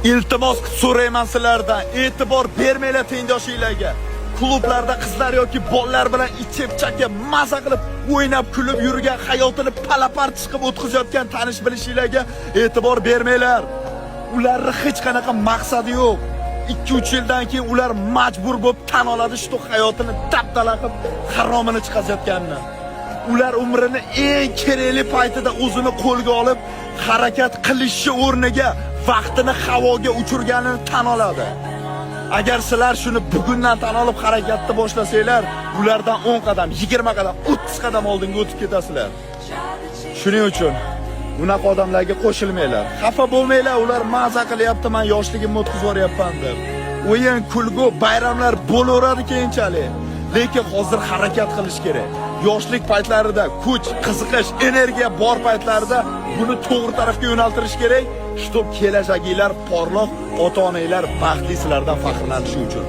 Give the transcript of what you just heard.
Iltimos so'rayman sizlardan, e'tibor bermanglar tengdoshinglarga. Klublarda qizlar yoki bolalar bilan ichib-chakib, maza qilib, o'ynab, kulib yurgan hayotini palapar chiqib o'tkazayotgan tanish bilishinglarga e'tibor bermanglar. Ularning hech qanaqa maqsadi yo'q. 2-3 yildan keyin ular majbur bo'lib tan oladi shu hayotini dabdala qilib haromini chiqazayotganini. Ular umrini eng kerakli paytida o'zini qo'lga olib, harakat qilishi o'rniga vaqtini havoga uchirganini tan oladi. Agar sizlar shuni bugundan tan olib harakatni boshlasanglar, ulardan 10 qadam, 20 qadam, 30 qadam oldinga o'tib ketasizlar. Shuning uchun bunaqa odamlarga qo'shilmanglar. Xafa bo'lmanglar, ular maza qilyapti, men yoshligimni o'tkazib yuboryapman deb. O'yin, kulgu, bayramlar bo'laveradi keyinchalik. Lekin hozir harakat qilish kerak. Yoshlik paytlarida kuch, qiziqish, energiya bor paytlarida buni to'g'ri tarafga yo'naltirish kerak. Shu kelajaginglar porloq, ota-onalar baxtli sizlardan faxrlanishi uchun.